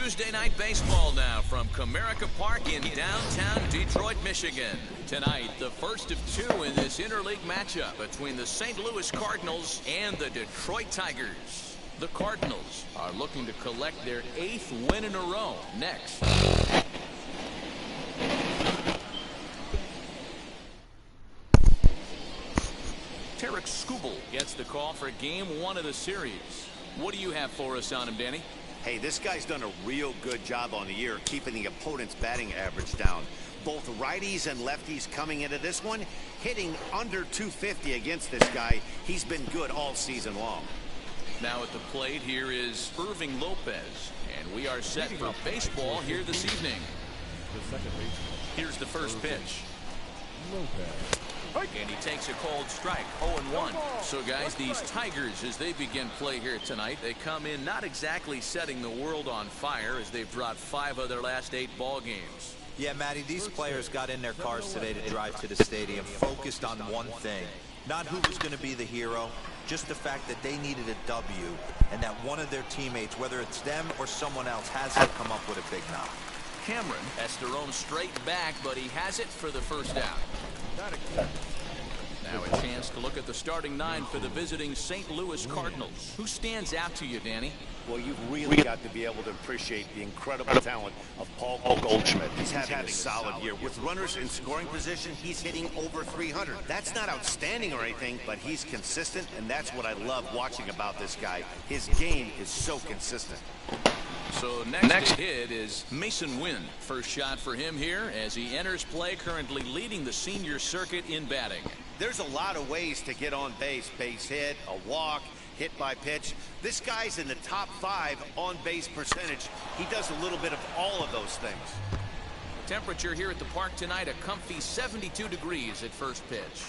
Tuesday night baseball now from Comerica Park in downtown Detroit, Michigan. Tonight, the first of two in this interleague matchup between the St. Louis Cardinals and the Detroit Tigers. The Cardinals are looking to collect their 8th win in a row next. Tarek Skubal gets the call for game 1 of the series. What do you have for us on him, Danny? Hey, this guy's done a real good job on the year keeping the opponent's batting average down. Both righties and lefties coming into this one, hitting under 250 against this guy. He's been good all season long. Now at the plate here is Irving Lopez, and we are set for baseball here this evening. Here's the first pitch. And he takes a cold strike, 0-1. So, guys, these Tigers, as they begin play here tonight, they come in not exactly setting the world on fire as they've dropped 5 of their last 8 ball games. Yeah, Matty, these players got in their cars today to drive to the stadium, focused on one thing. Not who was going to be the hero, just the fact that they needed a W, and that one of their teammates, whether it's them or someone else, has to come up with a big knock. Cameron has to roam straight back, but he has it for the first out. Now a chance to look at the starting 9 for the visiting St. Louis Cardinals. Who stands out to you, Danny? Well, you've really got to be able to appreciate the incredible talent of Paul Goldschmidt. He's having a solid year. With runners in scoring position, he's hitting over 300. That's not outstanding or anything, but he's consistent, and that's what I love watching about this guy. His game is so consistent. So next hit is Mason Wynn. First shot for him here as he enters play, currently leading the senior circuit in batting. There's a lot of ways to get on base. Base hit, a walk, hit by pitch. This guy's in the top 5 on base percentage. He does a little bit of all of those things. Temperature here at the park tonight, a comfy 72 degrees at first pitch.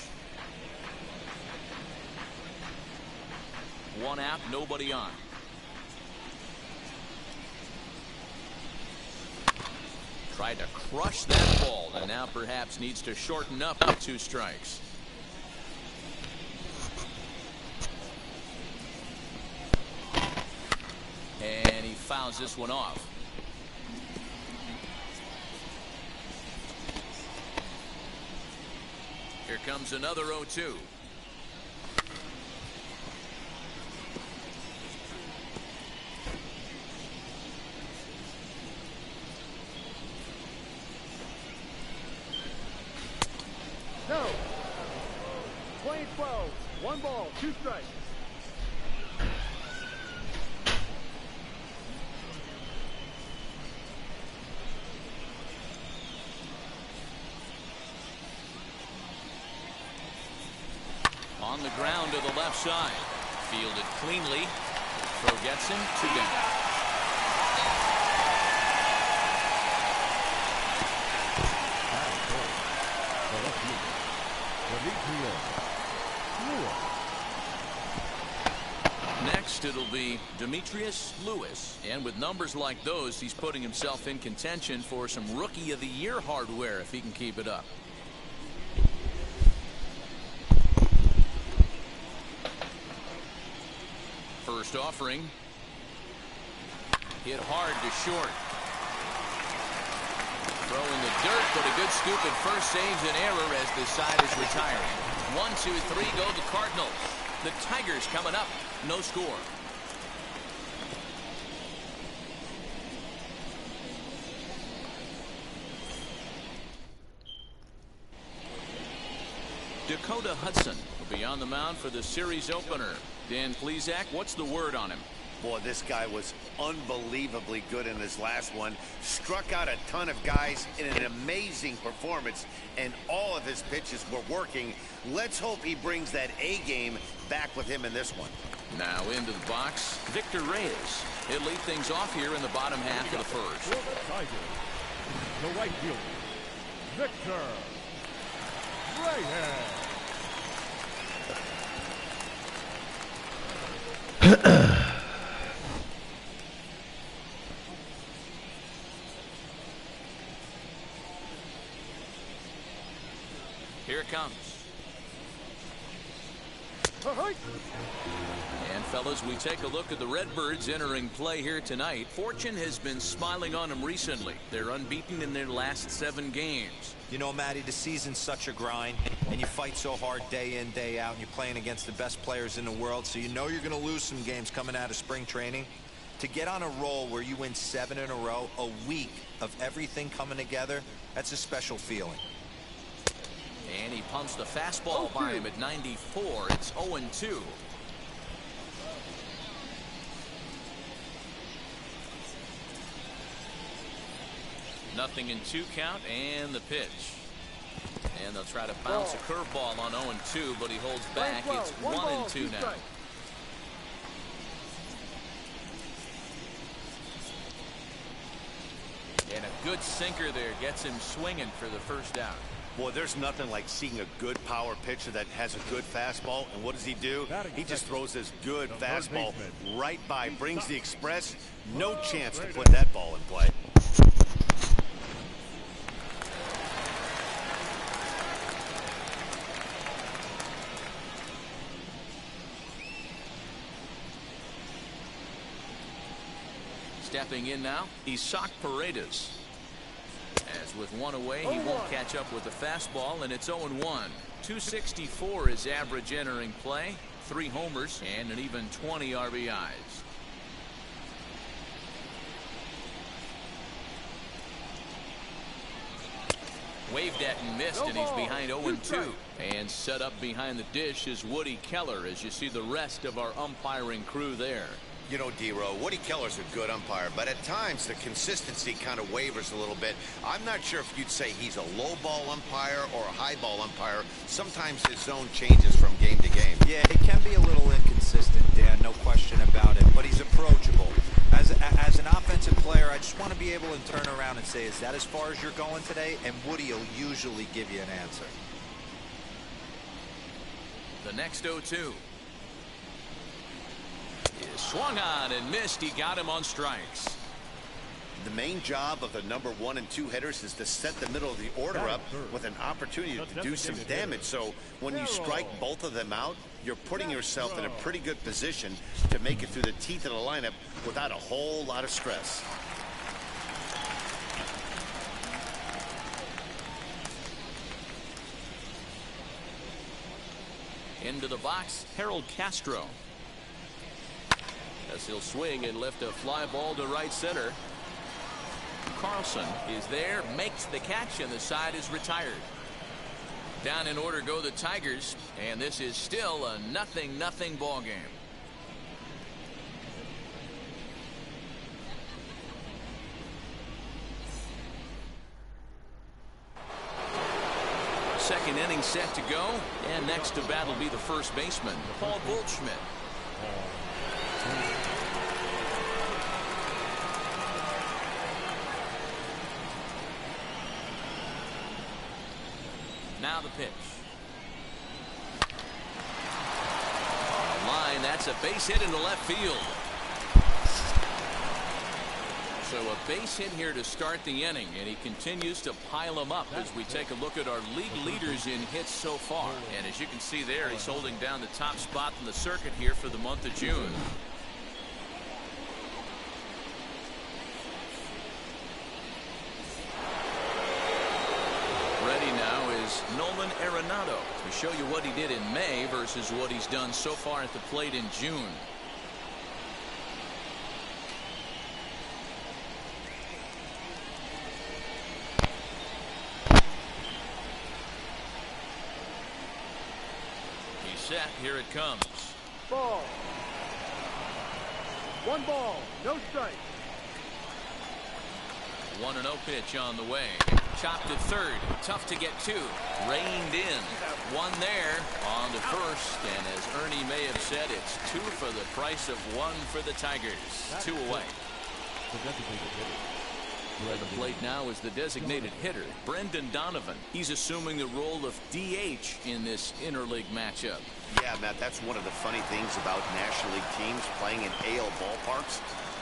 1 out, nobody on. Tried to crush that ball, and now perhaps needs to shorten up with 2 strikes. And he fouls this one off. Here comes another 0-2. No. 20-12. 1 ball, 2 strikes. On the ground to the left side. Fielded cleanly. Throw gets him 2 down. Next, it'll be Demetrius Lewis, and with numbers like those, he's putting himself in contention for some Rookie of the Year hardware if he can keep it up. First offering. Hit hard to short. Throw in the dirt, but a good scoop at first saves an error as the side is retiring. 1, 2, 3 go the Cardinals. The Tigers coming up. No score. Dakota Hudson will be on the mound for the series opener. Dan Plesac, what's the word on him? Boy, this guy was unbelievably good in his last one. Struck out a ton of guys in an amazing performance, and all of his pitches were working. Let's hope he brings that A game back with him in this one. Now into the box, Victor Reyes. He'll lead things off here in the bottom half of the first. The right fielder, Victor Reyes. Here it comes. And fellas, we take a look at the Redbirds entering play here tonight. Fortune has been smiling on them recently. They're unbeaten in their last 7 games. You know, Matty, the season's such a grind, and you fight so hard day in, day out, and you're playing against the best players in the world, so you know you're going to lose some games coming out of spring training. To get on a roll where you win 7 in a row, a week of everything coming together, that's a special feeling. And he pumps the fastball by him at 94. It's 0-2. Nothing in 2 count, and the pitch. And they'll try to bounce a curveball on 0-2, but he holds back. It's 1-2 now. And a good sinker there gets him swinging for the first out. Boy, there's nothing like seeing a good power pitcher that has a good fastball. And what does he do? He just throws this good fastball right by, brings the express. No chance to put that ball in play. Stepping in now, Isaac Paredes. As with 1 away, he won't catch up with the fastball, and it's 0-1. 264 is average entering play, 3 homers, and an even 20 RBIs. Waved at and missed, and he's behind 0-2. And set up behind the dish is Woody Keller, as you see the rest of our umpiring crew there. You know, D-Row, Woody Keller's a good umpire, but at times the consistency kind of wavers a little bit. I'm not sure if you'd say he's a low ball umpire or a high ball umpire. Sometimes his zone changes from game to game. Yeah, it can be a little inconsistent, Dan, no question about it, but he's approachable. As an offensive player, I just want to be able to turn around and say, is that as far as you're going today? And Woody will usually give you an answer. The next 0-2. Is swung on and missed. He got him on strikes. The main job of the number 1 and 2 hitters is to set the middle of the order up with an opportunity to do some damage. So when you strike both of them out, you're putting yourself in a pretty good position to make it through the teeth of the lineup without a whole lot of stress. Into the box, Harold Castro. As he'll swing and lift a fly ball to right center. Carlson is there, makes the catch, and the side is retired. Down in order go the Tigers, and this is still a 0-0 ball game. Second inning set to go, and next to bat will be the first baseman, Paul Goldschmidt. Now the pitch. On the line, that's a base hit into left field. So a base hit here to start the inning, and he continues to pile them up as we take a look at our league leaders in hits so far. And as you can see there, he's holding down the top spot in the circuit here for the month of June. Ready now is Nolan Arenado to show you what he did in May versus what he's done so far at the plate in June. He's set. Here it comes. Ball. 1 ball, no strike. 1-0 pitch on the way. Chopped at third. Tough to get to. Reined in. 1 there on to first. And as Ernie may have said, it's 2 for the price of 1 for the Tigers. 2 away. At the plate now is the designated hitter, Brendan Donovan. He's assuming the role of DH in this interleague matchup. Yeah, Matt, that's one of the funny things about National League teams playing in AL ballparks.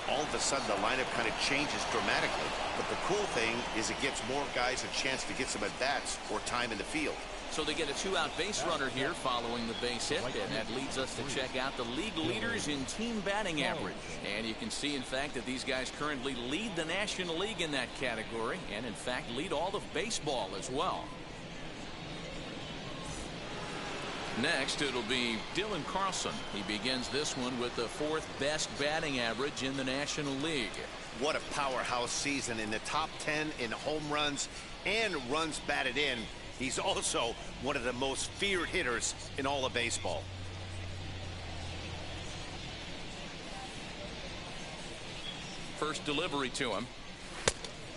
All of a sudden, the lineup kind of changes dramatically. But the cool thing is it gives more guys a chance to get some at-bats or time in the field. So they get a two-out base runner here following the base hit, and that leads us to check out the league leaders in team batting average. And you can see, in fact, that these guys currently lead the National League in that category, and in fact lead all of baseball as well. Next, it'll be Dylan Carlson. He begins this one with the fourth best batting average in the National League. What a powerhouse season, in the top 10 in home runs and runs batted in. He's also one of the most feared hitters in all of baseball. First delivery to him.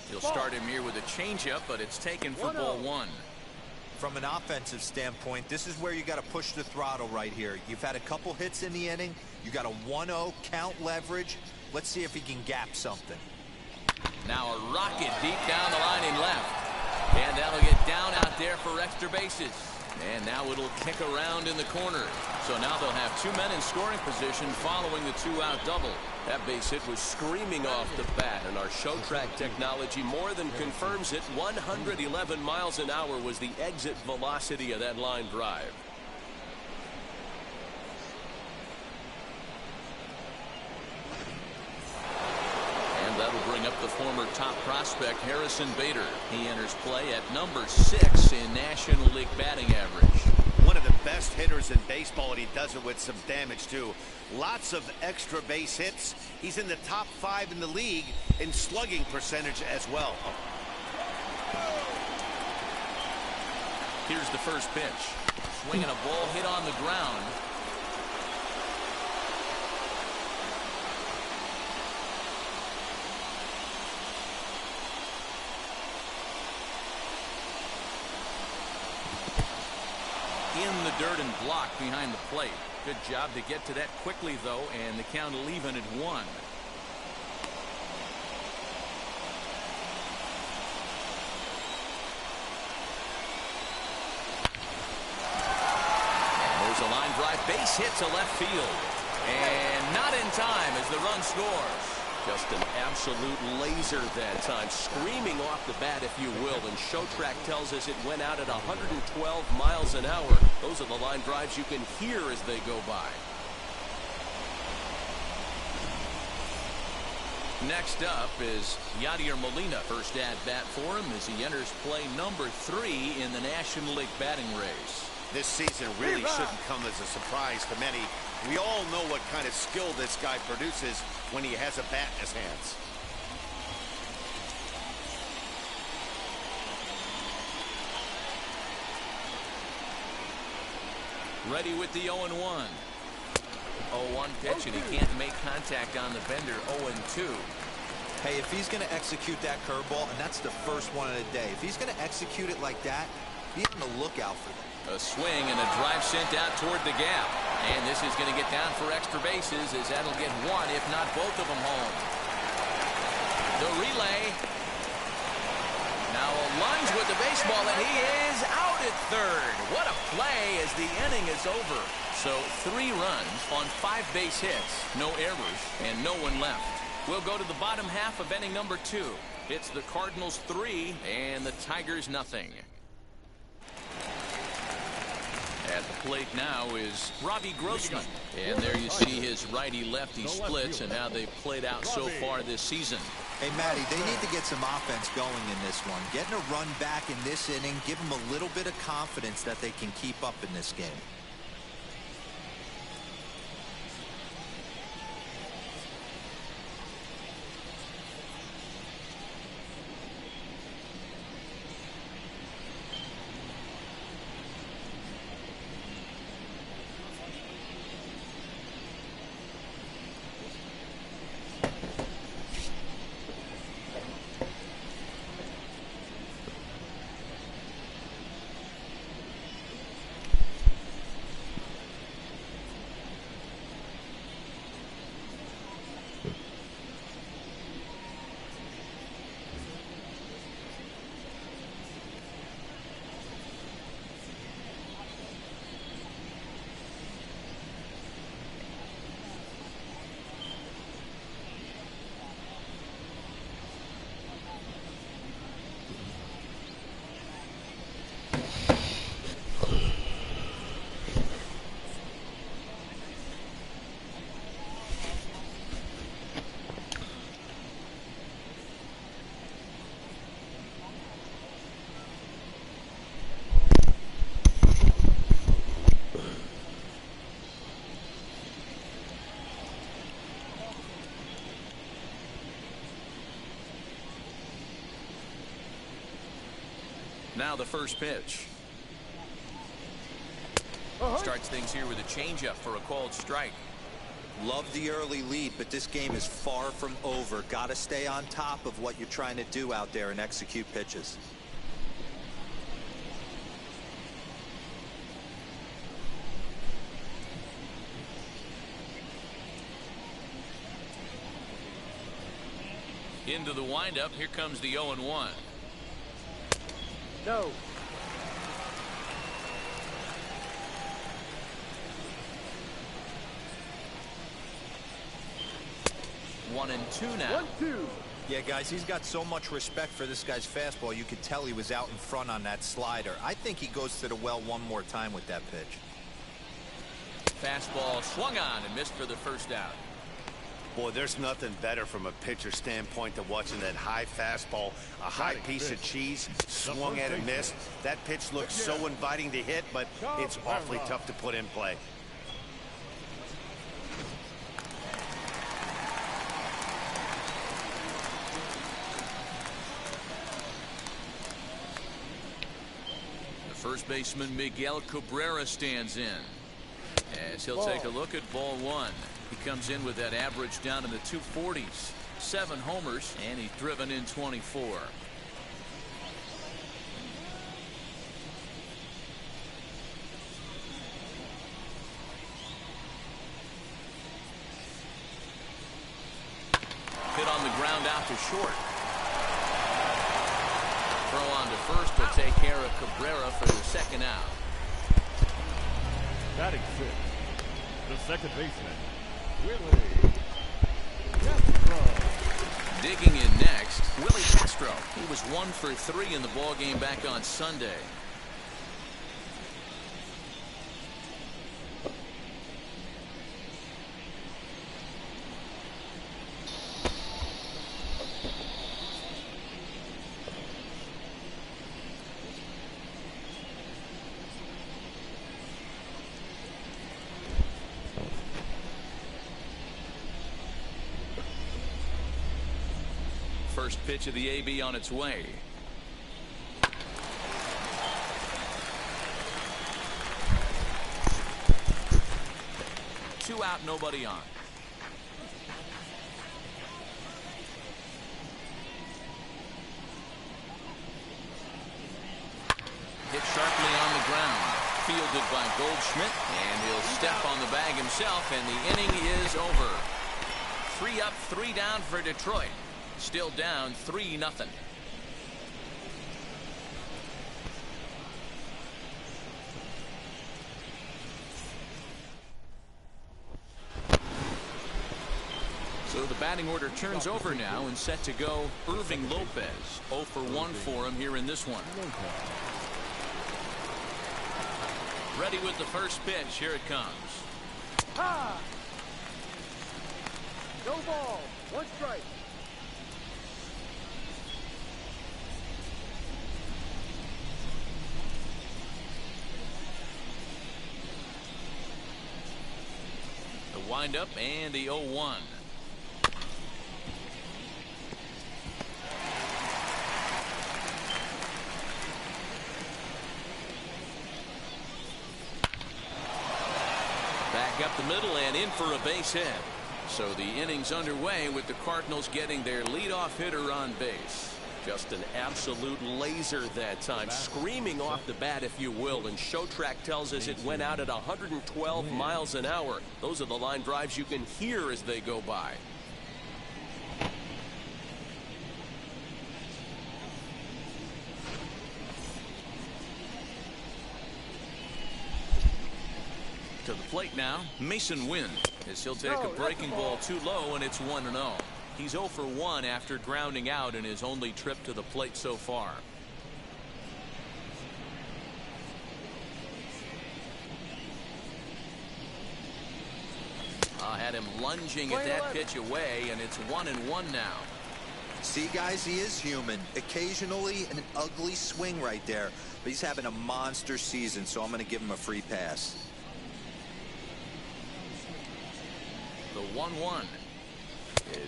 He'll start him here with a changeup, but it's taken for ball one. From an offensive standpoint, this is where you got to push the throttle right here. You've had a couple hits in the inning. You got a 1-0 count leverage. Let's see if he can gap something. Now a rocket deep down the line in left. And that'll get down out there for extra bases. And now it'll kick around in the corner. So now they'll have two men in scoring position following the two-out double. That base hit was screaming off the bat, and our show track technology more than confirms it. 111 miles an hour was the exit velocity of that line drive. That'll bring up the former top prospect Harrison Bader. He enters play at number 6 in National League batting average. One of the best hitters in baseball, and he does it with some damage too. Lots of extra base hits. He's in the top 5 in the league in slugging percentage as well. Here's the first pitch. Swinging a ball hit on the ground. In the dirt and blocked behind the plate. Good job to get to that quickly, though, and the count will even at 1. There's a line drive, base hit to left field, and not in time as the run scores. Just an absolute laser that time, screaming off the bat, if you will, and show track tells us it went out at 112 miles an hour. Those are the line drives you can hear as they go by. Next up is Yadier Molina. First at bat for him as he enters play number 3 in the National League batting race. This season really shouldn't come as a surprise to many. We all know what kind of skill this guy produces when he has a bat in his hands. Ready with the 0-1. 0-1 pitch, and he can't make contact on the bender. 0-2. Hey, if he's going to execute that curveball, and that's the first one of the day, if he's going to execute it like that, be on the lookout for that. A swing and a drive sent out toward the gap. And this is going to get down for extra bases as that'll get one, if not both of them, home. The relay. Now a lunge with the baseball, and he is out at third. What a play as the inning is over. So 3 runs on 5 base hits, no errors, and no one left. We'll go to the bottom half of inning number 2. It's the Cardinals 3 and the Tigers nothing. At the plate now is Robbie Grossman. And there you see his righty-lefty splits and how they've played out so far this season. Hey, Matty, they need to get some offense going in this one. Getting a run back in this inning, give them a little bit of confidence that they can keep up in this game. Now the first pitch. Starts things here with a changeup for a called strike. Love the early lead, but this game is far from over. Got to stay on top of what you're trying to do out there and execute pitches. Into the windup. Here comes the 0-1. No. 1-2 now. 1-2. Yeah, guys, he's got so much respect for this guy's fastball. You could tell he was out in front on that slider. I think he goes to the well one more time with that pitch. Fastball swung on and missed for the first out. Boy, there's nothing better from a pitcher standpoint than watching that high fastball, a high piece of cheese, swung at and missed. That pitch looks so inviting to hit, but it's awfully tough to put in play. The first baseman Miguel Cabrera stands in as he'll take a look at ball one. He comes in with that average down in the 240s. 7 homers, and he's driven in 24. Hit on the ground out to short. Throw on to first will take care of Cabrera for the second out. Batting sixth, the second baseman, Willie Castro. Digging in next, Willie Castro. He was 1 for 3 in the ballgame back on Sunday. First pitch of the AB on its way. Two out, nobody on. Hit sharply on the ground. Fielded by Goldschmidt, and he'll step on the bag himself, and the inning is over. 3 up, 3 down for Detroit. Still down 3-0. So the batting order turns over now and set to go Irving Lopez. 0 for 1 for him here in this one. Ready with the first pitch. Here it comes. Ha! No ball, 1 strike. The windup and the 0-1. Back up the middle and in for a base hit. So the inning's underway with the Cardinals getting their leadoff hitter on base. Just an absolute laser that time, screaming off the bat, if you will, and Show Track tells us it went out at 112 miles an hour. Those are the line drives you can hear as they go by. To the plate now, Mason Wynn, as he'll take a breaking ball too low, and it's 1-0. He's 0 for 1 after grounding out in his only trip to the plate so far. Had him lunging at that pitch away, and it's 1-1 now. See, guys, he is human. Occasionally an ugly swing right there, but he's having a monster season, so I'm going to give him a free pass. The 1-1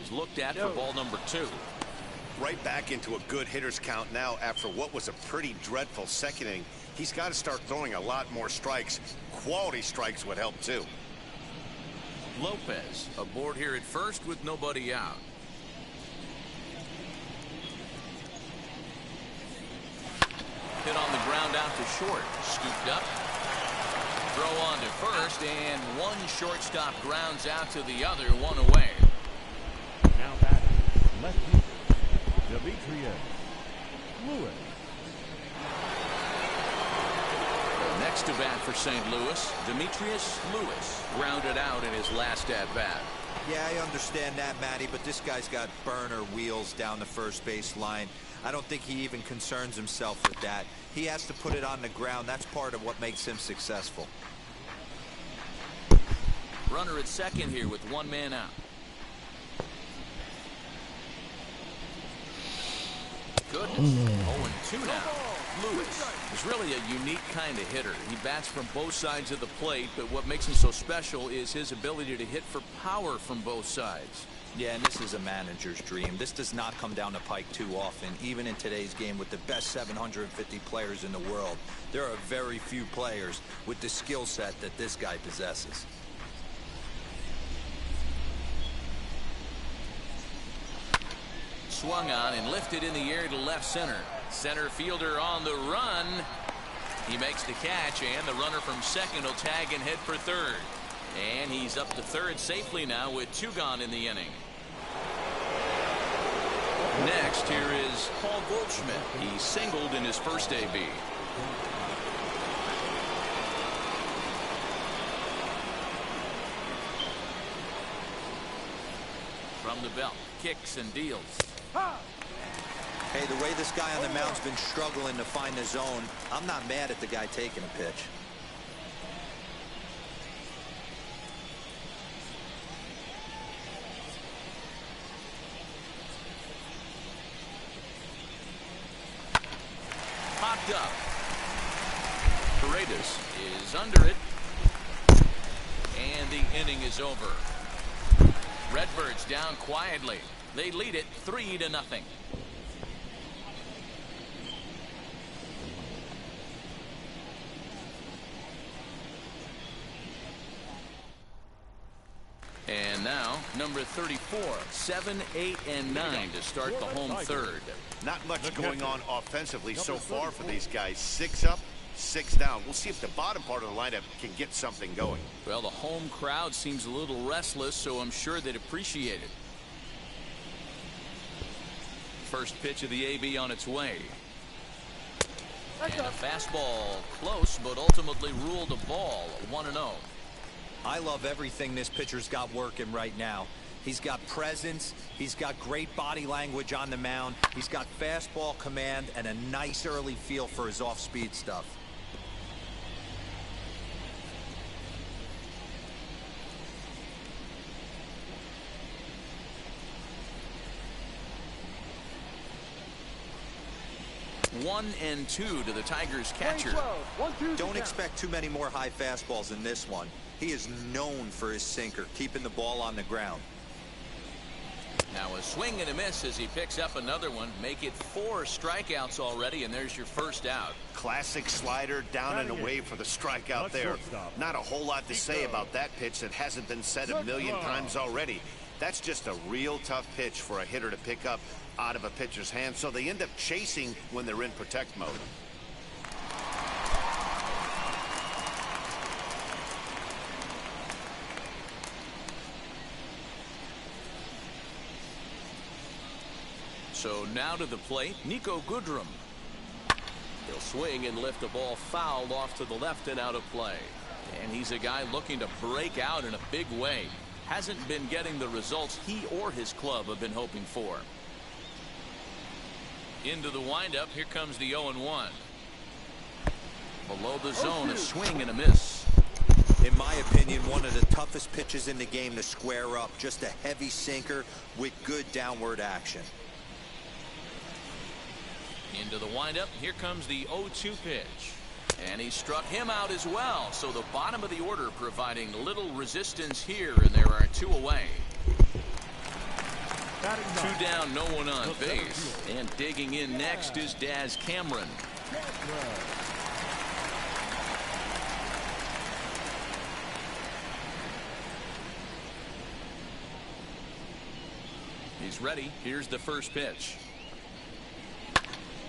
is looked at for ball number 2. right back into a good hitter's count now after what was a pretty dreadful second inning. He's got to start throwing a lot more strikes. Quality strikes would help too. Lopez aboard here at first with nobody out. Hit on the ground out to short. Scooped up. Throw on to first, and one shortstop grounds out to the other, one away. Now batting, left fielder, Demetrius Lewis. Next to bat for St. Louis, Demetrius Lewis grounded out in his last at-bat. Yeah, I understand that, Matty, but this guy's got burner wheels down the first base line. I don't think he even concerns himself with that. He has to put it on the ground. That's part of what makes him successful. Runner at second here with one man out. Goodness. 0-2 now. Lewis is really a unique kind of hitter. He bats from both sides of the plate, but what makes him so special is his ability to hit for power from both sides. Yeah, and this is a manager's dream. This does not come down the pike too often, even in today's game with the best 750 players in the world. There are very few players with the skill set that this guy possesses. Swung on and lifted in the air to left center. Center fielder on the run. He makes the catch, and the runner from second will tag and head for third. And he's up to third safely now with two gone in the inning. Next, here is Paul Goldschmidt. He singled in his first AB. From the belt, kicks and deals. Hey, the way this guy on the mound's been struggling to find the zone, I'm not mad at the guy taking a pitch. Popped up. Paredes is under it. And the inning is over. Redbirds down quietly. They lead it 3-0. And now, number 34, 7, 8, and 9 to start the home third. Not much going on offensively so far for these guys. 6 up, 6 down. We'll see if the bottom part of the lineup can get something going. Well, the home crowd seems a little restless, so I'm sure they'd appreciate it. First pitch of the AB on its way. And a fastball close, but ultimately ruled a ball. 1-0. I love everything this pitcher's got working right now. He's got presence. He's got great body language on the mound. He's got fastball command and a nice early feel for his off-speed stuff. One and two to the Tigers catcher. Don't expect too many more high fastballs in this one. He is known for his sinker, keeping the ball on the ground. Now a swing and a miss as he picks up another one. Make it 4 strikeouts already, and there's your first out. Classic slider down and away for the strikeout there. Not a whole lot to say about that pitch that hasn't been said a million times already. That's just a real tough pitch for a hitter to pick up out of a pitcher's hand, so they end up chasing when they're in protect mode. So now to the plate, Nico Goodrum. He'll swing and lift a ball foul off to the left and out of play. And he's a guy looking to break out in a big way. Hasn't been getting the results he or his club have been hoping for. Into the windup, here comes the 0-1. Below the zone, a swing and a miss. In my opinion, one of the toughest pitches in the game to square up. Just a heavy sinker with good downward action. Into the windup, here comes the 0-2 pitch. And he struck him out as well. So the bottom of the order providing little resistance here, and there are 2 away. Two down, no one on base. And digging in next is Daz Cameron. He's ready. Here's the first pitch.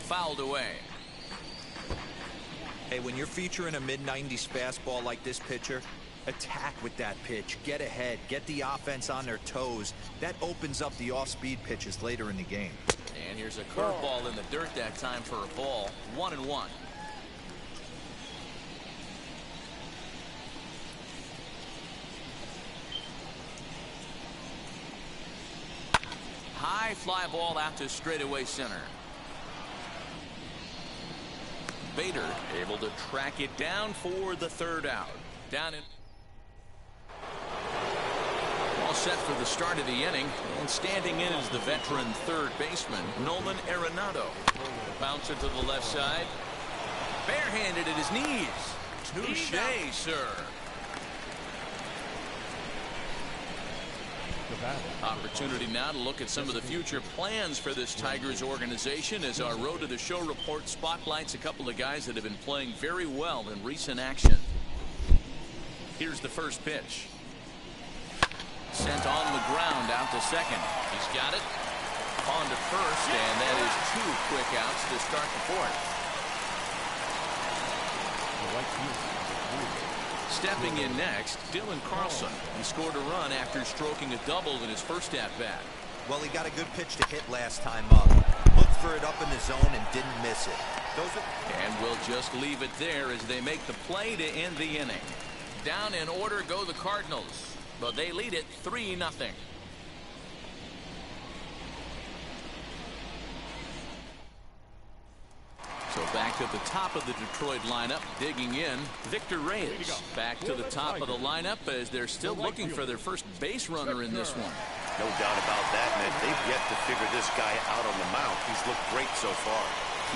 Fouled away. Hey, when you're featuring a mid-90s fastball like this pitcher, attack with that pitch. Get ahead. Get the offense on their toes. That opens up the off-speed pitches later in the game. And here's a curveball in the dirt that time for a ball. 1-1. High fly ball out to straightaway center. Bader able to track it down for the third out. Down in. All set for the start of the inning. And standing in is the veteran third baseman, Nolan Arenado. Bounce it to the left side. Barehanded at his knees. Touche, sir. Opportunity now to look at some of the future plans for this Tigers organization as our Road to the Show report spotlights a couple of guys that have been playing very well in recent action. Here's the first pitch. Sent on the ground out to second. He's got it. On to first, and that is two quick outs to start the fourth. Stepping in next, Dylan Carlson. He scored a run after stroking a double in his first at-bat. Well, he got a good pitch to hit last time up. Looked for it up in the zone and didn't miss it. And we'll just leave it there as they make the play to end the inning. Down in order go the Cardinals, but they lead it 3-0. So back to the top of the Detroit lineup, digging in, Victor Reyes. Back to the top of the lineup as they're still looking for their first base runner in this one. No doubt about that, man. They've yet to figure this guy out on the mound. He's looked great so far.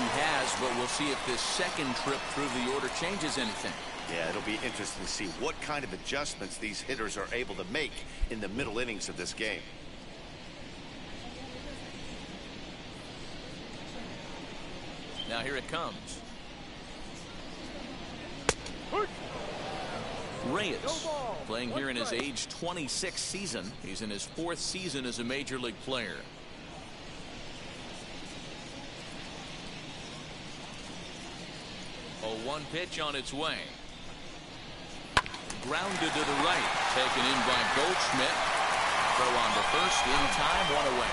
He has, but we'll see if this second trip through the order changes anything. Yeah, it'll be interesting to see what kind of adjustments these hitters are able to make in the middle innings of this game. Now here it comes. Reyes playing here in his age 26 season. He's in his fourth season as a major league player. A 1 pitch on its way. Grounded to the right. Taken in by Goldschmidt. Throw on to first in time. 1 away.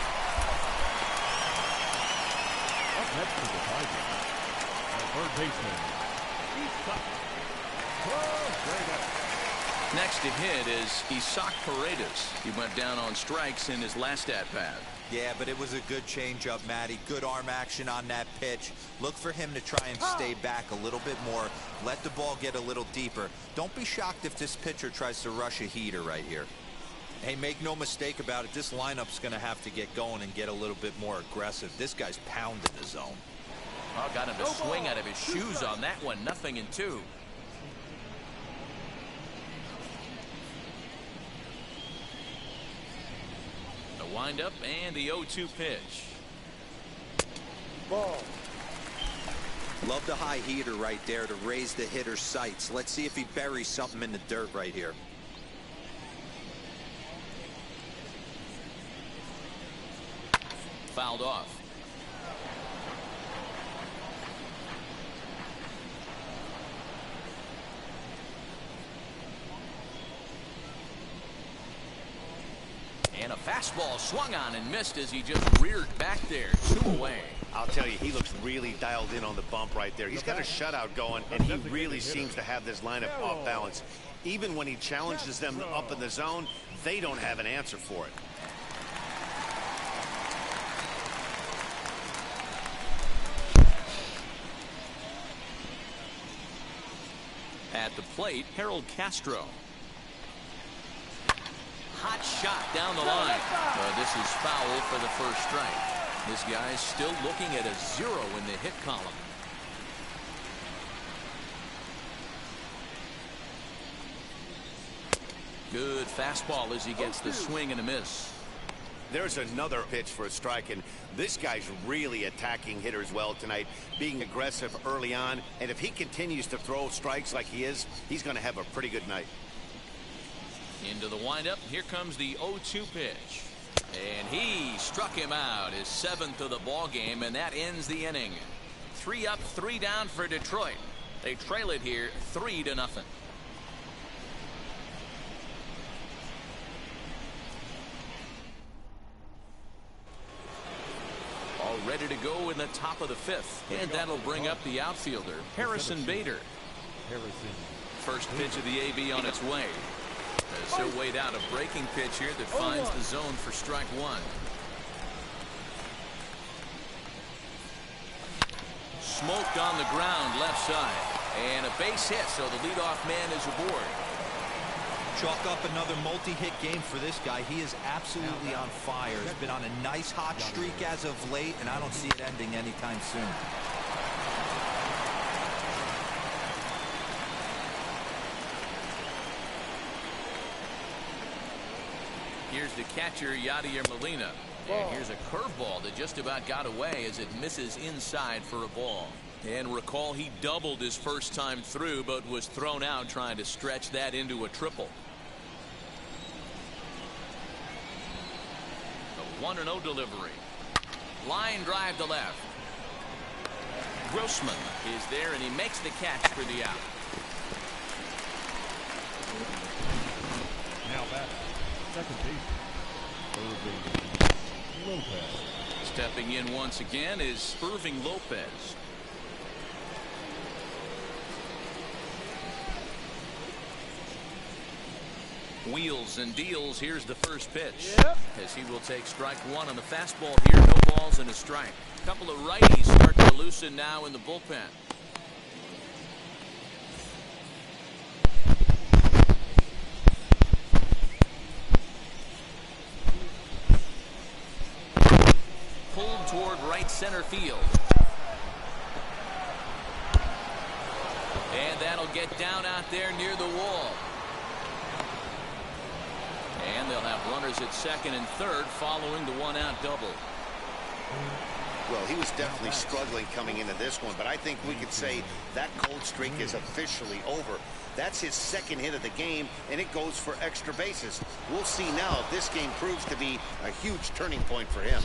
Next to the Tigers, third baseman, next to hit is Isaac Paredes. He went down on strikes in his last at-bat. Yeah, but it was a good changeup, Matty. Good arm action on that pitch. Look for him to try and stay back a little bit more. Let the ball get a little deeper. Don't be shocked if this pitcher tries to rush a heater right here. Hey, make no mistake about it. This lineup's going to have to get going and get a little bit more aggressive. This guy's pounding the zone. Oh, got him to swing out of his shoes on that one. 0-2. The windup and the 0-2 pitch. Ball. Love the high heater right there to raise the hitter's sights. Let's see if he buries something in the dirt right here. Fouled off. And a fastball swung on and missed as he just reared back there. 2 away. I'll tell you, he looks really dialed in on the bump right there. He's got a shutout going, and he really seems to have this lineup off balance. Even when he challenges them up in the zone, they don't have an answer for it. At the plate, Harold Castro. Hot shot down the line. This is foul for the first strike. This guy's still looking at a 0 in the hit column. Good fastball as he gets the swing and a miss. There's another pitch for a strike, and this guy's really attacking hitters well tonight, being aggressive early on. And if he continues to throw strikes like he is, he's going to have a pretty good night. Into the windup. Here comes the 0-2 pitch. And he struck him out, his 7th of the ball game, and that ends the inning. 3 up, 3 down for Detroit. They trail it here 3-0. All ready to go in the top of the 5th, and that'll bring up the outfielder, Harrison Bader. First pitch of the AB on its way. As he'll wait out a breaking pitch here that finds the zone for strike 1. Smoked on the ground left side. And a base hit, so the leadoff man is aboard. Chalk up another multi-hit game for this guy. He is absolutely on fire. He's been on a nice hot streak as of late, and I don't see it ending anytime soon. Here's the catcher, Yadier Molina. And here's a curveball that just about got away as it misses inside for a ball. And recall, he doubled his first time through, but was thrown out trying to stretch that into a triple. The 1-0 delivery. Line drive to left. Grossman is there, and he makes the catch for the out. Now back, second base, Irving Lopez. Stepping in once again is Irving Lopez. Wheels and deals. Here's the first pitch. As he will take strike 1 on the fastball here. No balls and a strike. A couple of righties start to loosen now in the bullpen. Pulled toward right center field. And that'll get down out there near the wall. And they'll have runners at second and third following the 1-out double. Well, he was definitely struggling coming into this one, but I think we could say that cold streak is officially over. That's his 2nd hit of the game, and it goes for extra bases. We'll see now if this game proves to be a huge turning point for him.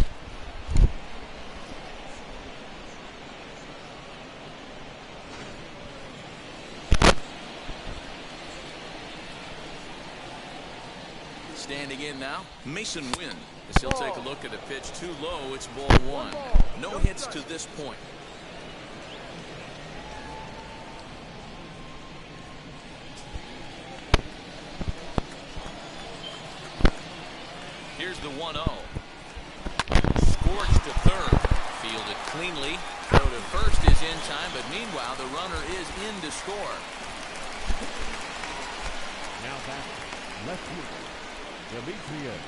Standing in now, Mason Wynn. As he'll take a look at a pitch too low, it's ball 1. No hits to this point. Here's the 1-0. Scorched to third. Fielded cleanly. Throw to first is in time, but meanwhile the runner is in to score. Now back, left field, Demetrius.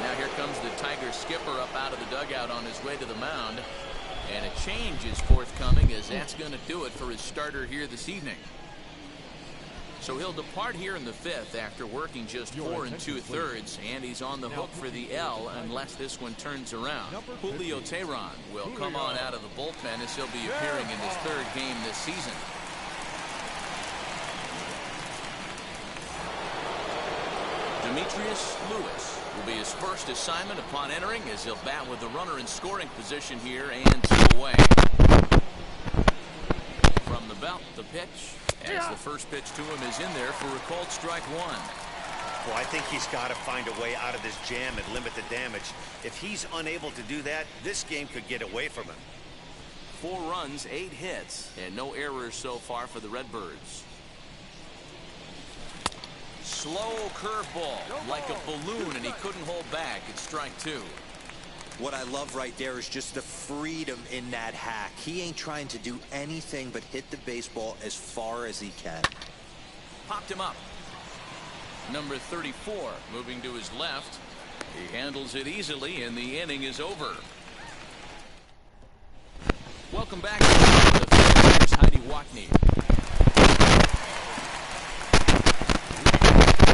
Now here comes the Tiger skipper up out of the dugout on his way to the mound. And a change is forthcoming, as that's going to do it for his starter here this evening. So he'll depart here in the 5th after working just 4 2/3, and he's on the hook for the L unless this one turns around. Julio Teheran will come on out of the bullpen as he'll be appearing in his 3rd game this season. Demetrius Lewis will be his first assignment upon entering, as he'll bat with the runner in scoring position here and 2 away. From the belt, the pitch, as the first pitch to him is in there for a called strike 1. Well, I think he's got to find a way out of this jam and limit the damage. If he's unable to do that, this game could get away from him. 4 runs, 8 hits, and no errors so far for the Redbirds. Slow curveball, like a balloon, and he couldn't hold back. It's strike 2. What I love right there is just the freedom in that hack. He ain't trying to do anything but hit the baseball as far as he can. Popped him up. Number 34 moving to his left. He handles it easily, and the inning is over. Welcome back to the 5th. Here's Heidi Wackney.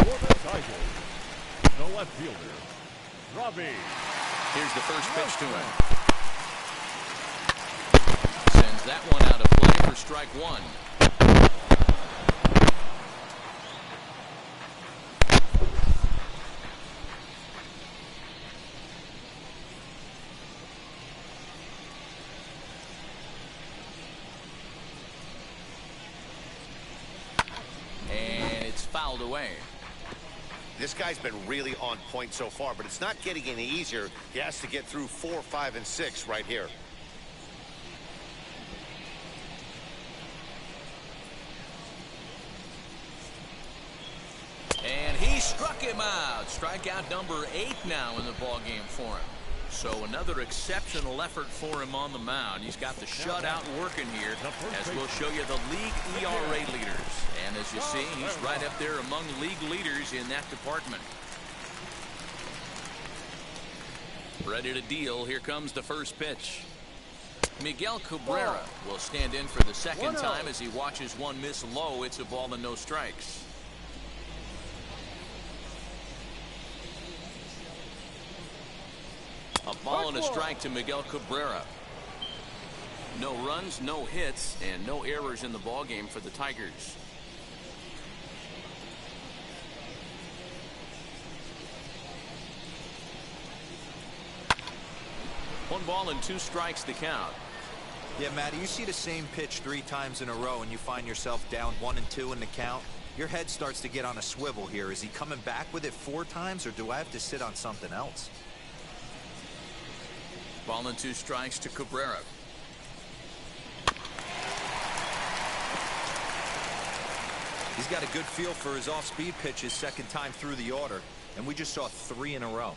For the Tigers, the left fielder, Robbie. Here's the first pitch to him. Sends that one out of play for strike one. And it's fouled away. This guy's been really on point so far, but it's not getting any easier. He has to get through 4, 5, and 6 right here. And he struck him out. Strikeout number 8 now in the ballgame for him. So another exceptional effort for him on the mound. He's got the shutout working here, as we'll show you the league ERA leaders. And as you see, he's right up there among league leaders in that department. Ready to deal. Here comes the first pitch. Miguel Cabrera will stand in for the second time as he watches one miss low. It's a ball and no strikes. A ball and a strike to Miguel Cabrera. No runs, no hits, and no errors in the ballgame for the Tigers. One ball and 2 strikes to count. Yeah, Matty, you see the same pitch 3 times in a row and you find yourself down 1 and 2 in the count. Your head starts to get on a swivel here. Is he coming back with it 4 times, or do I have to sit on something else? Ball and 2 strikes to Cabrera. He's got a good feel for his off-speed pitches second time through the order, and we just saw 3 in a row.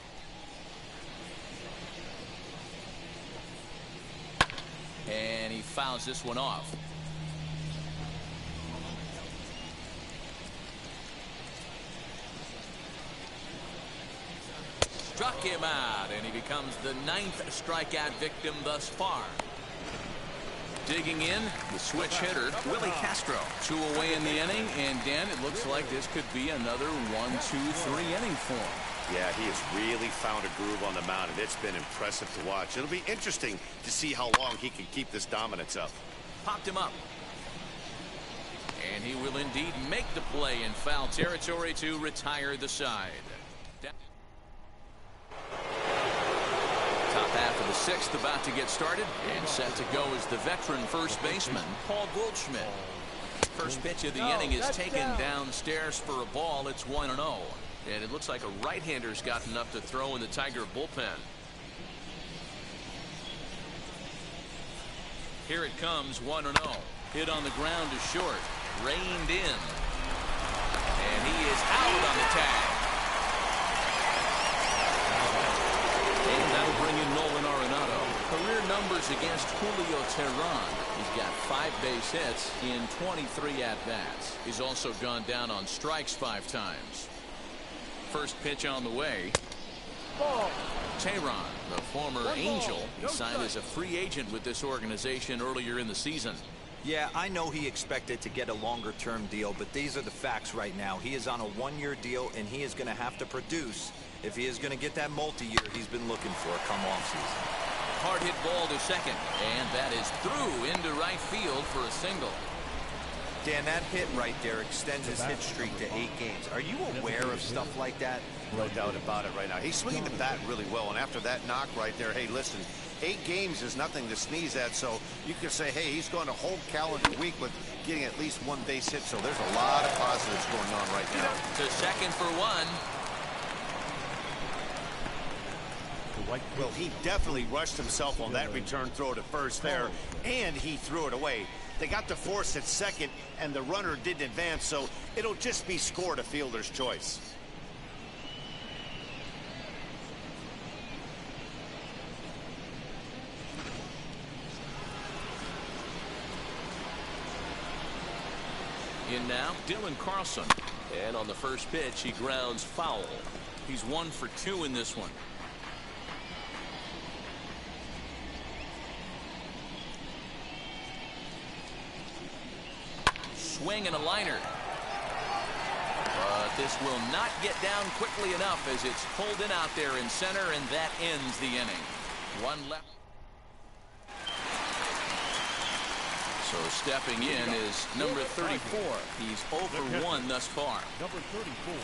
And he fouls this one off. Struck him out, and he becomes the 9th strikeout victim thus far. Digging in, the switch hitter, Willie Castro. 2 away in the inning, and Dan, it looks like this could be another 1, 2, 3 inning for him. Yeah, he has really found a groove on the mound, and it's been impressive to watch. It'll be interesting to see how long he can keep this dominance up. Popped him up. And he will indeed make the play in foul territory to retire the side. Top half of the 6th about to get started, and set to go is the veteran first baseman, Paul Goldschmidt. First pitch of the inning is taken downstairs for a ball. It's 1-0. And it looks like a right-hander's gotten up to throw in the Tiger bullpen. Here it comes, 1-0. Hit on the ground to short. Reined in. And he is out on the tag. And that'll bring in Nolan Arenado. Career numbers against Julio Teheran. He's got 5 base hits in 23 at-bats. He's also gone down on strikes 5 times. First pitch on the way. Teheran, the former Angel, he signed as a free agent with this organization earlier in the season. Yeah, I know he expected to get a longer-term deal, but these are the facts right now. He is on a 1-year deal, and he is going to have to produce if he is going to get that multi-year he's been looking for come offseason. Hard hit ball to second, and that is through into right field for a single. Dan, that hit right there extends his hit streak to 8 games. Are you aware of stuff like that? No doubt about it right now. He's swinging the bat really well, and after that knock right there, hey, listen, 8 games is nothing to sneeze at, so you can say, hey, he's going a whole calendar week with getting at least 1 base hit, so there's a lot of positives going on right now. To second for 1. Well, he definitely rushed himself on that return throw to first there, and he threw it away. They got the force at second, and the runner didn't advance, so it'll just be scored a fielder's choice. In now, Dylan Carlson. And on the first pitch, he grounds foul. He's 1 for 2 in this one. Swing and a liner. But This will not get down quickly enough as it's pulled in out there in center, and that ends the inning. One left. So stepping in is number 34. He's 0 for 1 thus far. Number 34.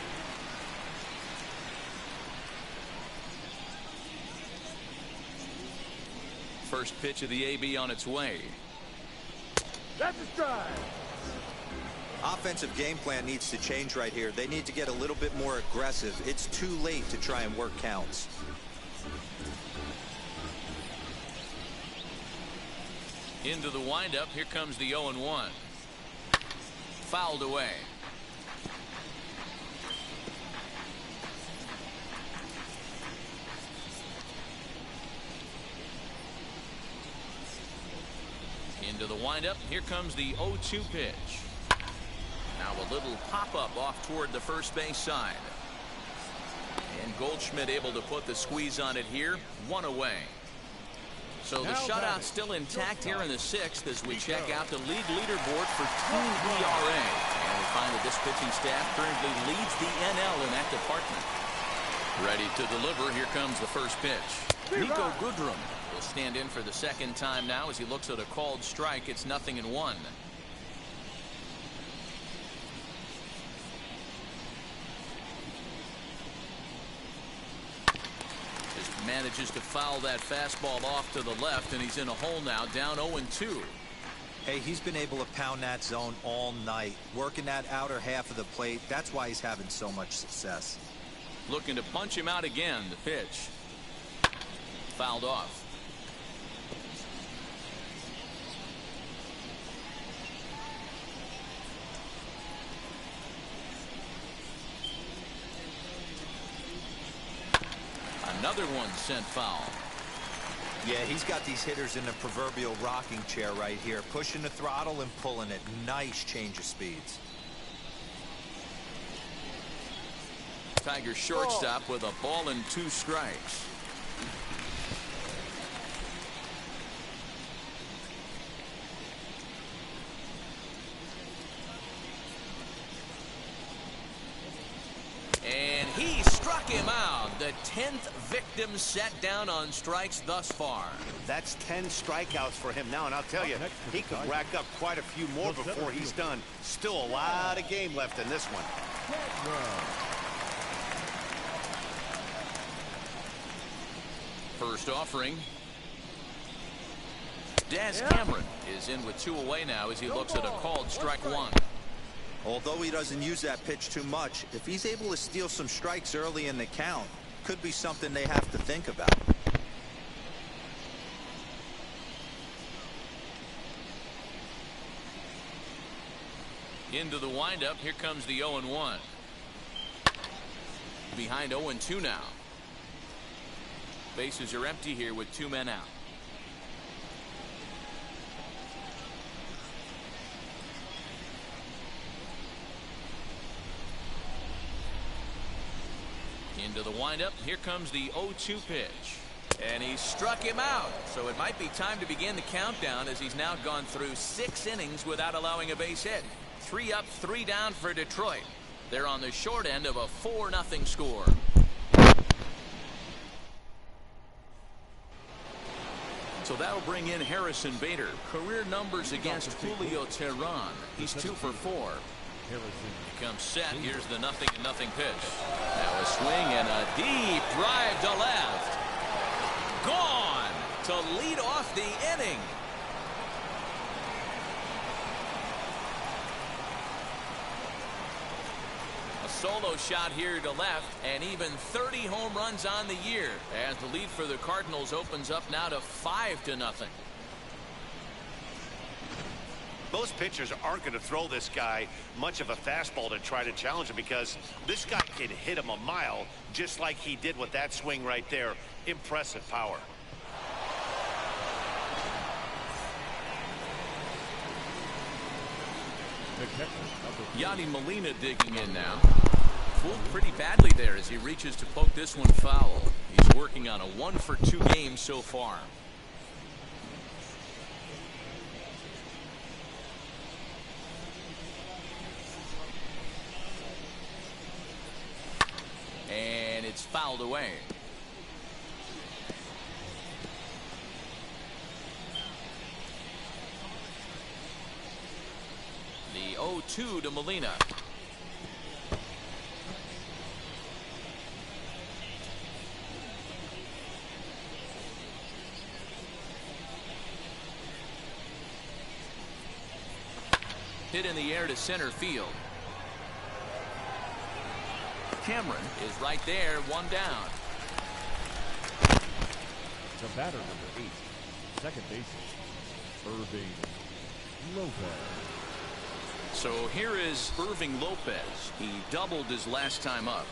First pitch of the AB on its way. That's a strike. Offensive game plan needs to change right here. They need to get a little bit more aggressive. It's too late to try and work counts. Into the windup. Here comes the 0-1. Fouled away. Into the windup. Here comes the 0-2 pitch. Now a little pop-up off toward the first base side. And Goldschmidt able to put the squeeze on it here. 1 away. So the shutout still intact here in the 6th as we check out the league leaderboard for team ERA. And we find that this pitching staff currently leads the NL in that department. Ready to deliver. Here comes the first pitch. Nico Goodrum will stand in for the second time now as he looks at a called strike. It's 0-1. Manages to foul that fastball off to the left, and he's in a hole now, down 0-2. Hey, he's been able to pound that zone all night, working that outer half of the plate. That's why he's having so much success. Looking to punch him out again. The pitch fouled off. Another one sent foul. Yeah, he's got these hitters in the proverbial rocking chair right here, pushing the throttle and pulling it. Nice change of speeds. Tiger shortstop with a ball and 2 strikes. And he struck him out. The 10th victim set down on strikes thus far. That's 10 strikeouts for him now, and I'll tell you, he could rack up quite a few more before he's done. Still a lot of game left in this one. First offering. Des Cameron is in with 2 away now as he looks at a called strike 1. Although he doesn't use that pitch too much, if he's able to steal some strikes early in the count, could be something they have to think about. Into the windup. Here comes the 0-1. Behind 0-2 now. Bases are empty here with 2 men out. Into the windup. Here comes the 0-2 pitch. And he struck him out. So it might be time to begin the countdown as he's now gone through 6 innings without allowing a base hit. 3 up, 3 down for Detroit. They're on the short end of a 4-0 score. So that'll bring in Harrison Bader. Career numbers against Julio Teheran. He's 2 for 4. He comes set. Here's the 0-0 pitch. Now a swing and a deep drive to left. Gone to lead off the inning. A solo shot here to left, and even 30 home runs on the year as the lead for the Cardinals opens up now to 5-0. Most pitchers aren't going to throw this guy much of a fastball to try to challenge him because this guy can hit him a mile just like he did with that swing right there. Impressive power. Yadi Molina digging in now. Fooled pretty badly there as he reaches to poke this one foul. He's working on a 1-for-2 game so far. it's fouled away. The 0-2 to Molina. Hit in the air to center field. Cameron is right there, one down. The batter, number 8, second baseman, Irving Lopez. So here is Irving Lopez. He doubled his last time up.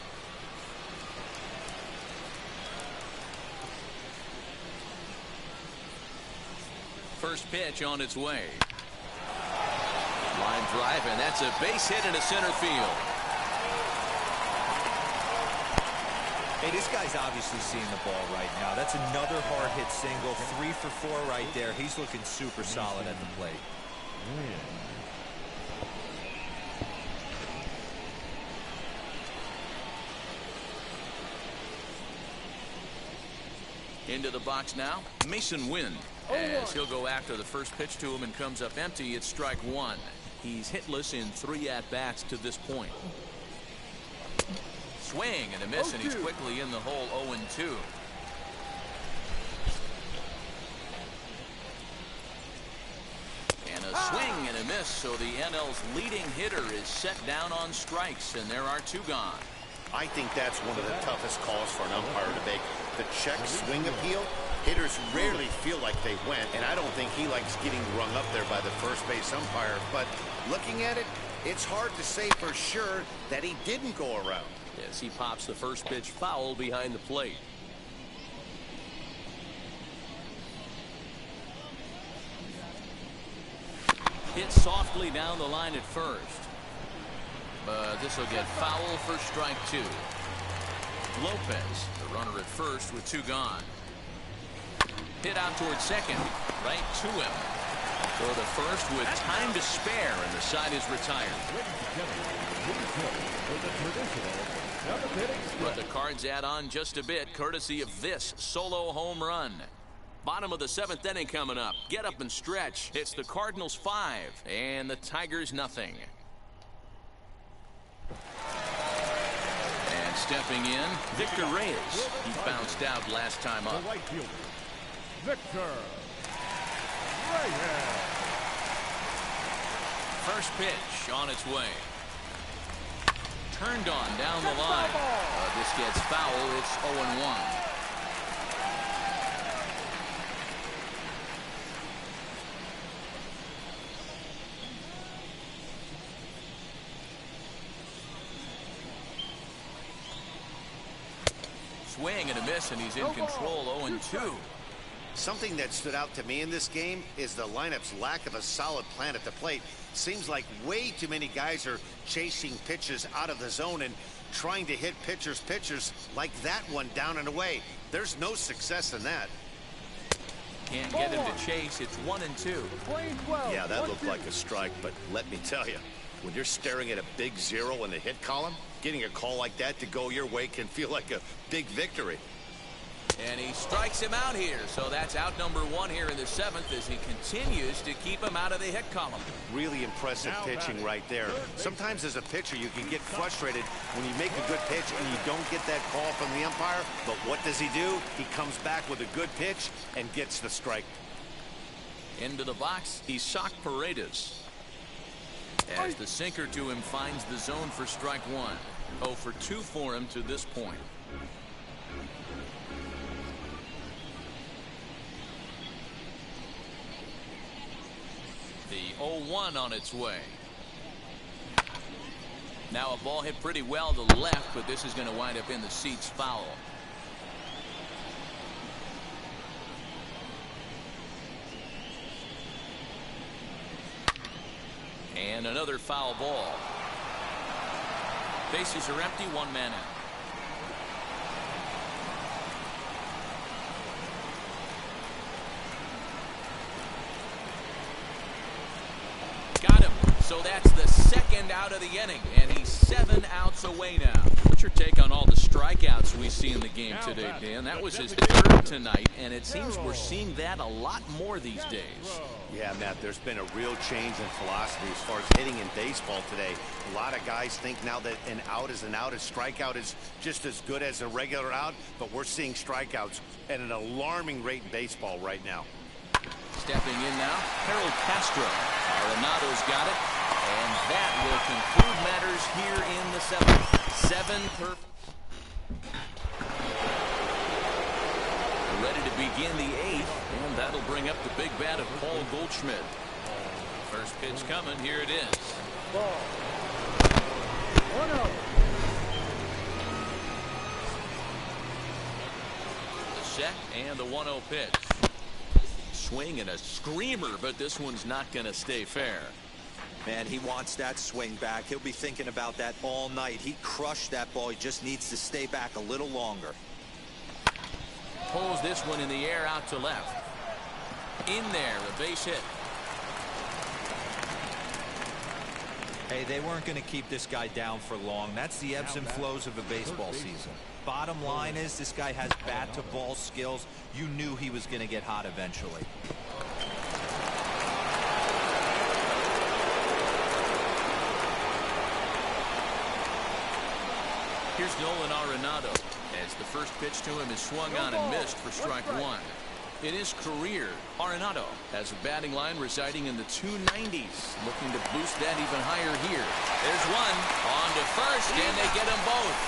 First pitch on its way. Line drive, and that's a base hit into center field. Hey, this guy's obviously seeing the ball right now. That's another hard hit single. 3 for 4 right there. He's looking super solid at the plate. Into the box now, Mason Wynn. As he'll go after the first pitch to him and comes up empty, it's strike one. He's hitless in 3 at-bats to this point. Swing and a miss, and he's quickly in the hole. 0-2. And a swing and a miss, so the NL's leading hitter is set down on strikes, and there are 2 gone. I think that's one of the toughest calls for an umpire to make. The check swing appeal, hitters rarely feel like they went, and I don't think he likes getting rung up there by the first base umpire. But looking at it, it's hard to say for sure that he didn't go around. Yes, he pops the first pitch foul behind the plate. Hit softly down the line at first. But this will get foul for strike 2. Lopez, the runner at first with 2 gone. Hit out towards second, right to him. Throw to first with time to spare, and the side is retired. But the Cards add on just a bit, courtesy of this solo home run. Bottom of the 7th inning coming up. Get up and stretch. It's the Cardinals 5 and the Tigers nothing. And stepping in, Victor Reyes. He bounced out last time up. The right fielder, Victor Reyes. First pitch on its way. Turned on down the line. This gets foul. It's 0-1. Swing and a miss, and he's in control. 0-2. Something that stood out to me in this game is the lineup's lack of a solid plan at the plate. Seems like way too many guys are chasing pitches out of the zone and trying to hit pitchers like that one down and away. There's no success in that. Can't get him to chase. It's 1-2. Yeah, that looked like a strike, but let me tell you, when you're staring at a big 0 in the hit column, getting a call like that to go your way can feel like a big victory. And he strikes him out here, so that's out number 1 here in the 7th as he continues to keep him out of the hit column. Really impressive pitching right there. Sometimes as a pitcher you can get frustrated when you make a good pitch and you don't get that call from the umpire, but what does he do? He comes back with a good pitch and gets the strike. Into the box, he socked Paredes. As the sinker to him finds the zone for strike 1. 0 for 2 for him to this point. The 0-1 on its way. Now a ball hit pretty well to the left, but this is going to wind up in the seats foul. And another foul ball. Bases are empty, 1 man out. Got him. So that's the 2nd out of the inning, and he's 7 outs away now. What's your take on all the strikeouts we see in the game today, Dan? That was his third tonight, and it seems we're seeing that a lot more these days. Yeah, Matt, there's been a real change in philosophy as far as hitting in baseball today. A lot of guys think now that an out is an out, a strikeout is just as good as a regular out, but we're seeing strikeouts at an alarming rate in baseball right now. Stepping in now, Harold Castro. Arenado's got it, and that will conclude matters here in the seventh. 7 per. Ready to begin the eighth, and that'll bring up the big bat of Paul Goldschmidt. First pitch coming, here it is. Ball. 1-0. The set and the 1-0 pitch. Swing and a screamer, but this one's not going to stay fair. Man, he wants that swing back. He'll be thinking about that all night. He crushed that ball. He just needs to stay back a little longer. Pulls this one in the air out to left. In there, a base hit. Hey, they weren't going to keep this guy down for long. That's the ebbs and flows of a baseball season. Bottom line is this guy has bat-to-ball skills. You knew he was going to get hot eventually. Here's Nolan Arenado as the first pitch to him is swung on and missed for strike one. In his career, Arenado has a batting line residing in the 290s, looking to boost that even higher here. There's one on to first, and they get them both.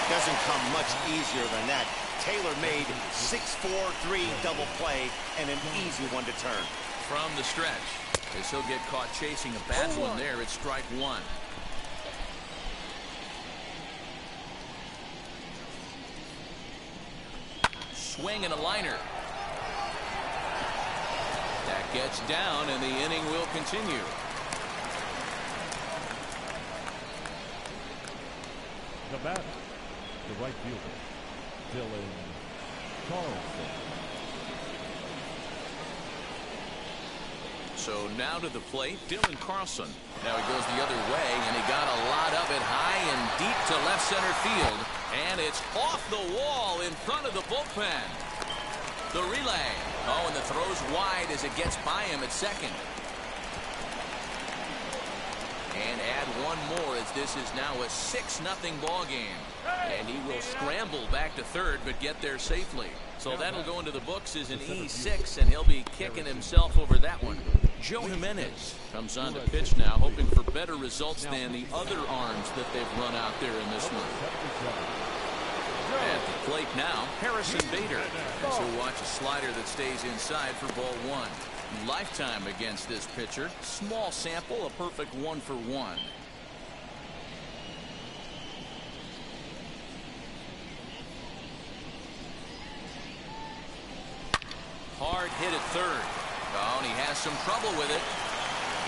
Doesn't come much easier than that. Taylor made 6-4-3 double play and an easy one to turn. From the stretch, as he'll get caught chasing a bad one there at strike one. Swing and a liner. That gets down, and the inning will continue. The batter, the right fielder, Dylan Carlson. So now to the plate, Dylan Carlson. Now he goes the other way, and he got a lot of it high and deep to left center field. And it's off the wall in front of the bullpen. The relay. Oh, and the throw's wide as it gets by him at second. And add one more as this is now a 6-0 ball game. And he will scramble back to third but get there safely. So that'll go into the books as an E6, and he'll be kicking himself over that one. Joe Jimenez comes on to pitch now, hoping for better results than the other arms that they've run out there in this one. At the plate now, Harrison Bader, as he'll watch a slider that stays inside for ball one. Lifetime against this pitcher. Small sample, a perfect 1-for-1. Hard hit at third. Oh, and he has some trouble with it.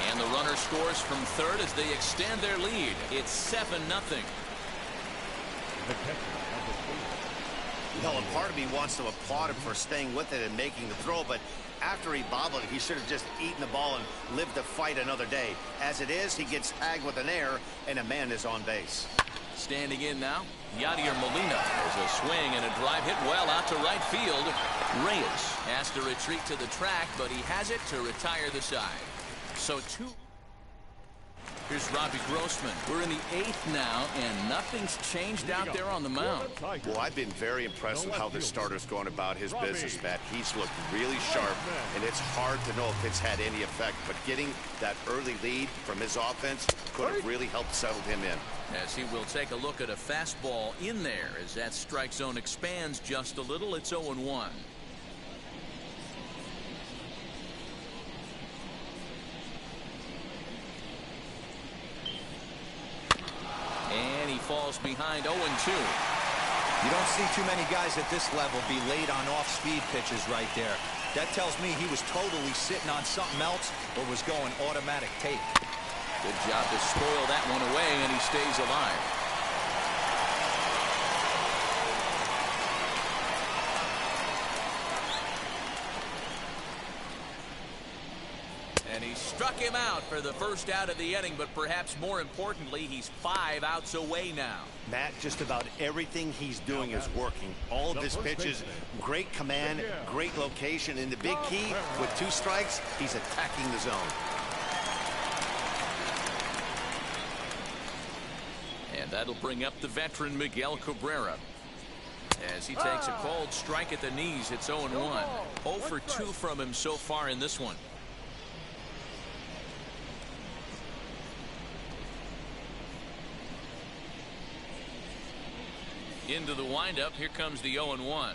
And the runner scores from third as they extend their lead. It's 7-0. The catcher, number 3. You know, a part of me wants to applaud him for staying with it and making the throw, but after he bobbled it, he should have just eaten the ball and lived to fight another day. As it is, he gets tagged with an error, and a man is on base. Standing in now, Yadier Molina. There's a swing and a drive hit well out to right field. Reyes has to retreat to the track, but he has it to retire the side. So two. Here's Robbie Grossman. We're in the 8th now, and nothing's changed out there on the mound. Well, I've been very impressed with how this starter's going about his business, Matt. He's looked really sharp, and it's hard to know if it's had any effect, but getting that early lead from his offense could have really helped settle him in. As he will take a look at a fastball in there as that strike zone expands just a little. It's 0-1. And he falls behind 0-2. You don't see too many guys at this level be late on off-speed pitches right there. That tells me he was totally sitting on something else or was going automatic take. Good job to spoil that one away, and he stays alive. And he struck him out for the first out of the inning, but perhaps more importantly, he's 5 outs away now. Matt, just about everything he's doing is working. All of his pitches, great command, great location, and the big key, with 2 strikes, he's attacking the zone. And that'll bring up the veteran Miguel Cabrera. As he takes a cold strike at the knees, it's 0-1. 0 for 2 from him so far in this one. Into the windup, here comes the 0-1.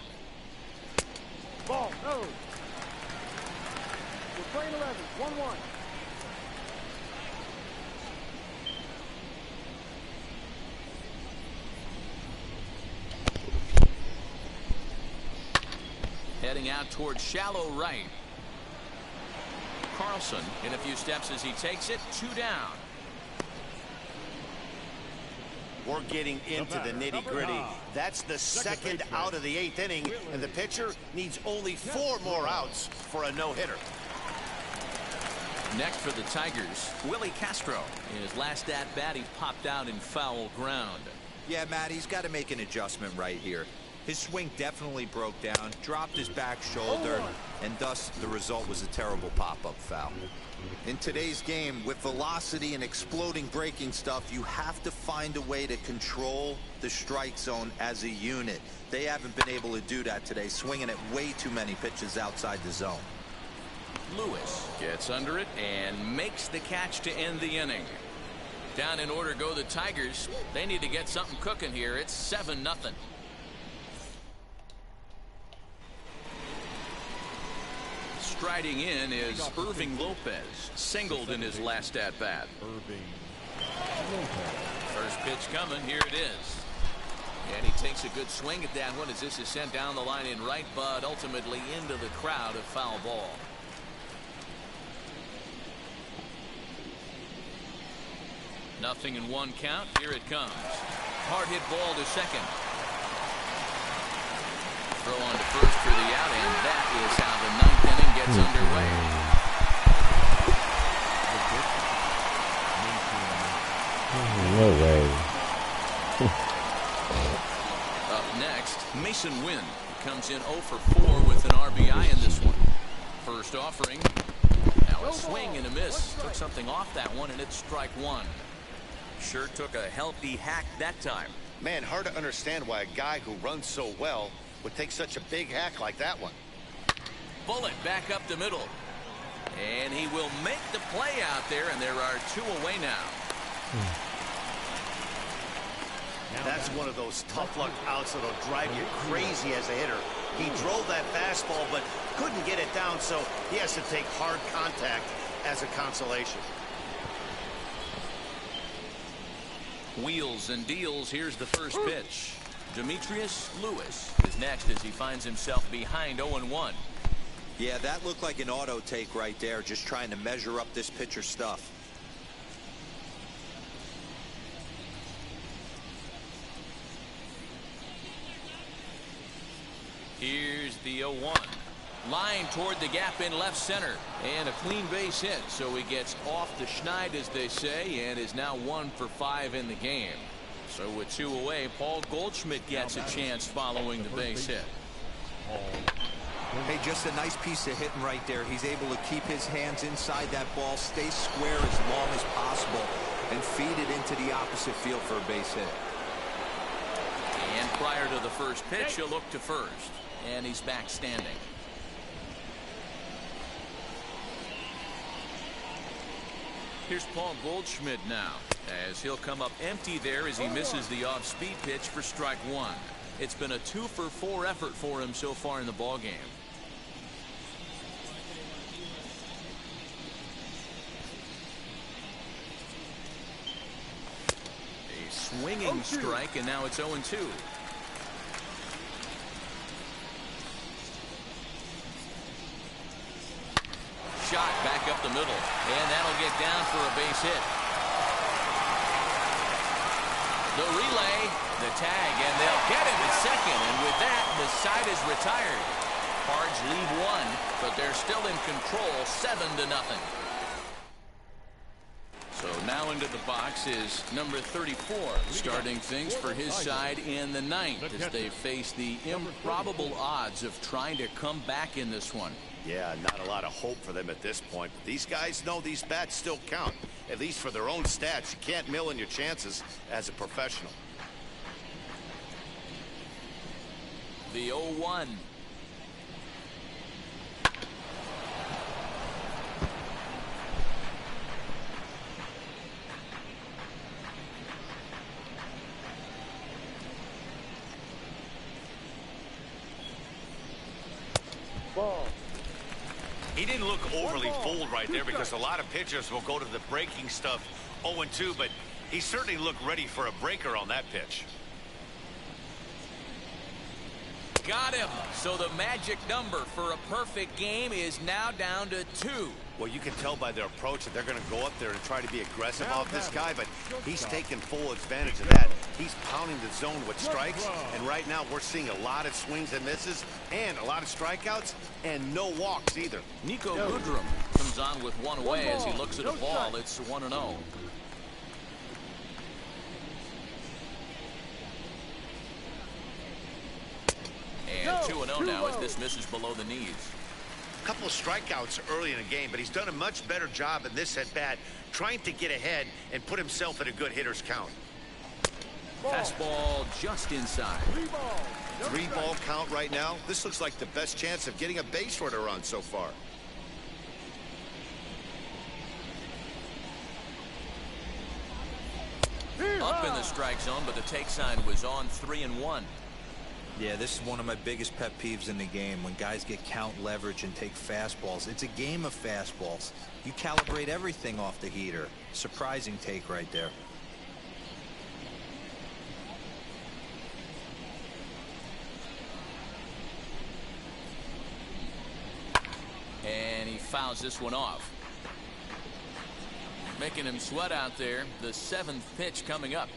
Ball, no. We're playing 11, 1-1. Heading out towards shallow right. Carlson in a few steps as he takes it. 2 down. We're getting into the nitty-gritty. That's the second out of the 8th inning, and the pitcher needs only 4 more outs for a no-hitter. Next for the Tigers, Willie Castro. In his last at-bat, he popped out in foul ground. Yeah, Matt, he's got to make an adjustment right here. His swing definitely broke down, dropped his back shoulder, and thus the result was a terrible pop-up foul. In today's game, with velocity and exploding breaking stuff, you have to find a way to control the strike zone as a unit. They haven't been able to do that today, swinging at way too many pitches outside the zone. Lewis gets under it and makes the catch to end the inning. Down in order go the Tigers. They need to get something cooking here. It's 7-0. Striding in is Irving Lopez, singled in his last at-bat. First pitch coming, here it is. And he takes a good swing at that one as this is sent down the line in right, but ultimately into the crowd, a foul ball. Nothing in 1 count, here it comes. Hard hit ball to second. Throw on to first for the out, and that is how the 9th inning gets underway. No way. Up next, Mason Wynn comes in 0 for 4 with an RBI in this one. First offering. Now a swing and a miss. Took something off that one, and it's strike 1. Sure took a healthy hack that time. Man, hard to understand why a guy who runs so well would take such a big hack like that one. Bullet back up the middle. And he will make the play out there, and there are 2 away now. That's one of those tough luck outs that'll drive you crazy as a hitter. He drove that fastball but couldn't get it down, so he has to take hard contact as a consolation. Wheels and deals. Here's the first pitch. Demetrius Lewis is next as he finds himself behind 0-1. Yeah, that looked like an auto take right there, just trying to measure up this pitcher's stuff. Here's the 0-1. Line toward the gap in left center. And a clean base hit, so he gets off the schneid, as they say, and is now 1 for 5 in the game. So with 2 away, Paul Goldschmidt gets a chance following the base hit. Hey, just a nice piece of hitting right there. He's able to keep his hands inside that ball, stay square as long as possible, and feed it into the opposite field for a base hit. And prior to the first pitch, he'll look to first. And he's back standing. Here's Paul Goldschmidt now, as he'll come up empty there as he misses the off-speed pitch for strike 1. It's been a 2 for 4 effort for him so far in the ballgame. A swinging strike, and now it's 0-2. Shot back up the middle, and that'll get down for a base hit. The relay, the tag, and they'll get him at second, and with that, the side is retired. Cards lead 1, but they're still in control, 7-0. Now into the box is number 34, starting things for his side in the ninth as they face the improbable odds of trying to come back in this one. Yeah, not a lot of hope for them at this point. But these guys know these bats still count, at least for their own stats. You can't mill in your chances as a professional. The 0-1. He didn't look overly fooled right there because a lot of pitchers will go to the breaking stuff 0-2, but he certainly looked ready for a breaker on that pitch. Got him. So the magic number for a perfect game is now down to 2. Well, you can tell by their approach that they're going to go up there and try to be aggressive off this guy, but he's taking full advantage of that. He's pounding the zone with strikes, and right now we're seeing a lot of swings and misses and a lot of strikeouts and no walks either. Nico Goodrum comes on with one away as he looks at a ball. It's 1-0. And 2-0 now as this misses below the knees. A couple of strikeouts early in the game, but he's done a much better job in this at-bat trying to get ahead and put himself in a good hitter's count. Fastball just inside. 3-ball count right now. This looks like the best chance of getting a base runner on so far. Up in the strike zone, but the take sign was on 3-1. Yeah, this is one of my biggest pet peeves in the game, when guys get count leverage and take fastballs. It's a game of fastballs. You calibrate everything off the heater. Surprising take right there. And he fouls this one off. Making him sweat out there. The 7th pitch coming up.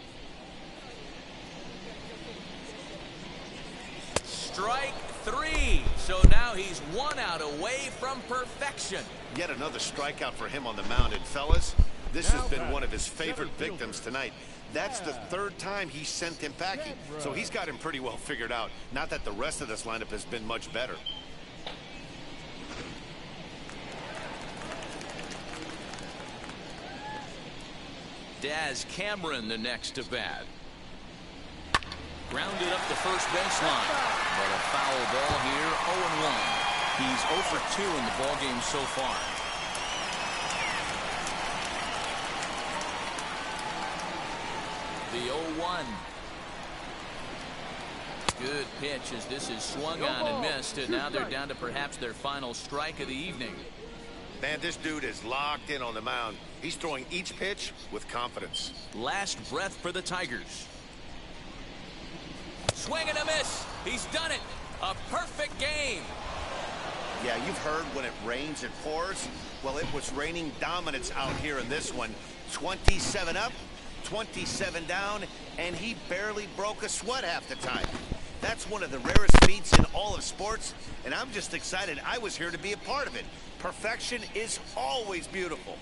Strike 3. So now he's 1 out away from perfection. Yet another strikeout for him on the mound. And fellas, this has been one of his favorite victims tonight. That's the 3rd time he sent him packing. So he's got him pretty well figured out. Not that the rest of this lineup has been much better. Daz Cameron the next to bat. Grounded up the first baseline, but a foul ball here. 0-1. He's 0 for 2 in the ballgame so far. The 0-1. Good pitch as this is swung on and missed, and now they're down to perhaps their final strike of the evening. Man, this dude is locked in on the mound. He's throwing each pitch with confidence. Last breath for the Tigers. Swing and a miss. He's done it. A perfect game. Yeah, you've heard when it rains, it pours. Well, it was raining dominance out here in this one. 27 up, 27 down, and he barely broke a sweat half the time. That's one of the rarest feats in all of sports, and I'm just excited I was here to be a part of it. Perfection is always beautiful.